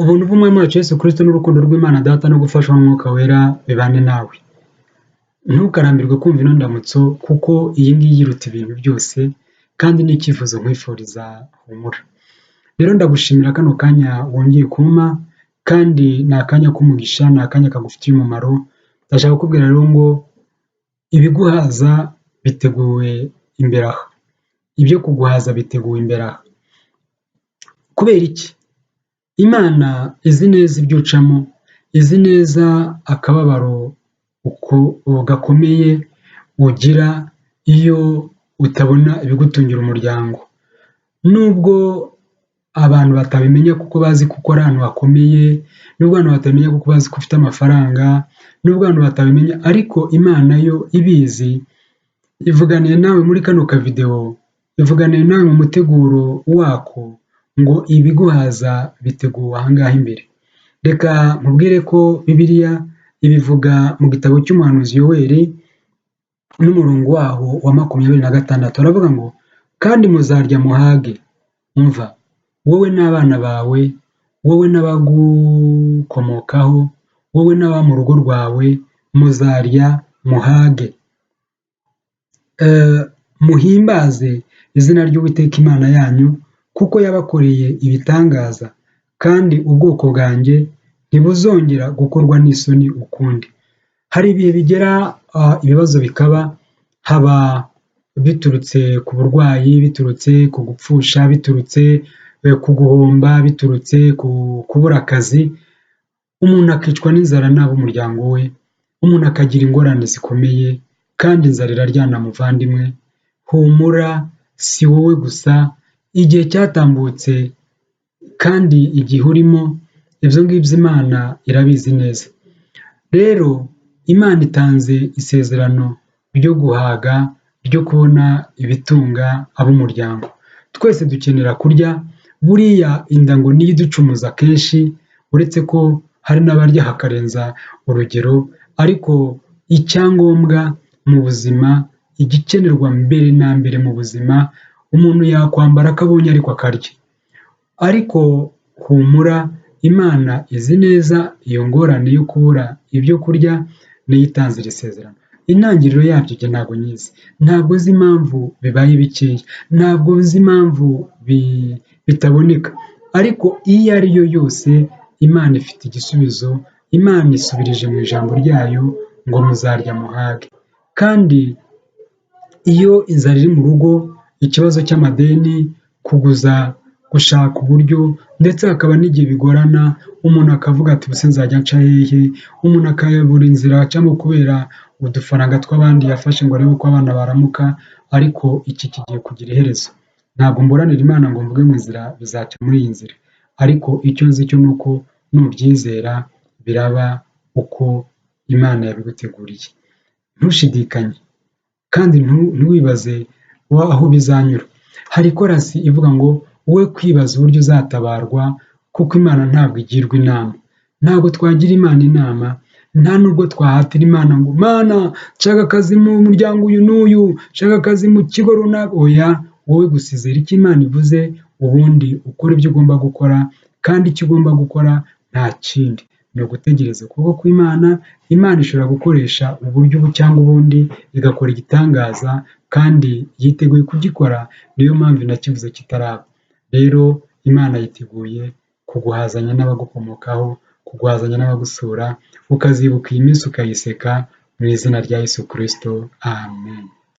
Ubuntu bw'Umwami wacu Yesu Kristo n'urukundo rw'Imana Data no gufashwa n'Umwuka Wera bibane nawe. Ntukarambirwe kumva ino ndamutso kuko iyi ngiyi iruta ibintu byose kandi ni icyifuzo nkwifuriza humura. Rero ndagushimira kano kanya wongeye kumpa kandi ni akanya k'umugisha, ni akanya kagufitiye umumaro. Ndashaka kukubwira rero ngo ibiguhaza biteguwe imbere aha. Ibyo kuguhaza biteguwe imbere aha. Kubera iki? Imana izi neza ibyo ucamo, izi neza akababaro gakomeye ugira iyo utabona ibigutungira umuryango. Nubwo abantu batabimenya kuko bazi ko ukora ahantu hakomeye, nubwo abantu batabimenya kuko bazi ko ufite amafaranga, nubwo abantu batabimenya, ariko Imana yo ibizi, ivuganiye nawe muri kano kavidewo, ivuganiye nawe mu muteguro wako ngo ibiguhaza biteguwe aha ngaha imbere. Reka nkubwire ko Bibiliya ibivuga mu gitabo cy'umuhanuzi Yoweli n'umurongo waho wa 26, aravuga ngo kandi muzarya muhage. Umva, wowe n'abana bawe, wowe n'abagukomokaho, wowe n'aba mu rugo rwawe, muzarya muhage. Muhimbaze izina ry'Uwiteka Imana yanyu kuko yabakoreye ibitangaza, kandi ubwoko bwanjye ntibuzongera gukorwa n'isoni ukundi. Hari ibihe bigera ibibazo bikaba, haba biturutse ku burwayi, biturutse ku gupfusha, biturutse ku guhomba, biturutse ku kubura akazi, umuntu akicwa n'inzara n'ab'umuryango we, umuntu akagira ingorane zikomeye kandi inzara iraryana muvandimwe. Humura, si wowe gusa, igihe cyatambutse kandi igihe urimo ibyo ngibyo Imana irabizi neza. Rero Imana itanze isezerano ryo guhaga, ryo kubona ibitunga ab'umuryango. Twese dukenera kurya, buriya inda ngo niyo iducumuza kenshi, uretse ko hari n'abarya hakarenza urugero, ariko icyangombwa mu buzima, igikenerwa mbere na mbere mu buzima, umuntu yakwambara akabonye ariko akarya. Ariko humura, Imana izi neza iyo ngorane yo kubura ibyo kurya, niyo itanze iri sezerano. Intangiriro yabyo njye ntabwo nyizi, ntabwo nzi impamvu bibaye bikeya, ntabwo nzi impamvu bitaboneka, ariko iyo ari yo yose Imana ifite igisubizo. Imana isubirije mu ijambo ryayo ngo muzarya muhage. Kandi iyo inzara iri mu rugo, ikibazo cy'amadeni, kuguza, gushaka uburyo, ndetse hakaba n'igihe bigorana, umuntu akavuga ati ubuse nzajya nca hehe, umuntu akayobora inzira acamo kubera udufaranga tw'abandi yafashe ngo arebe uko abana baramuka, ariko iki kigiye kugira iherezo. Ntabwo mburanira Imana ngo mvuge ngo inzira bizaca muri iyi nzira, ariko icyo nzi cyo ni uko nubyizera biraba uko Imana yabiguteguriye. Ntushidikanye kandi ntiwibaze aho bizanyura. Hari korasi ivuga ngo wowe kwibaza uburyo uzatabarwa kuko Imana ntabwo igirwa inama. Ntabwo twagira Imana inama, nta nubwo twahatira Imana ngo Mana nshaka akazi mu muryango uyu n'uyu, nshaka akazi mu kigo runaka. Oya, wowe gusa izera icyo Imana ivuze, ubundi ukora ibyo ugomba gukora, kandi icyo ugomba gukora nta kindi ni ugutegereza ukuboko kw'Imana. Imana ishobora gukoresha uburyo ubu cyangwa ubundi igakora igitangaza, kandi yiteguye kugikora, niyo mpamvu inakivuze kitaraba. Rero Imana yiteguye kuguhazanya n'abagukomokaho, kuguhazanya n'abagusura, ukazibuka iyi minsi ukayiseka, mu izina rya Yesu Kristo, amen.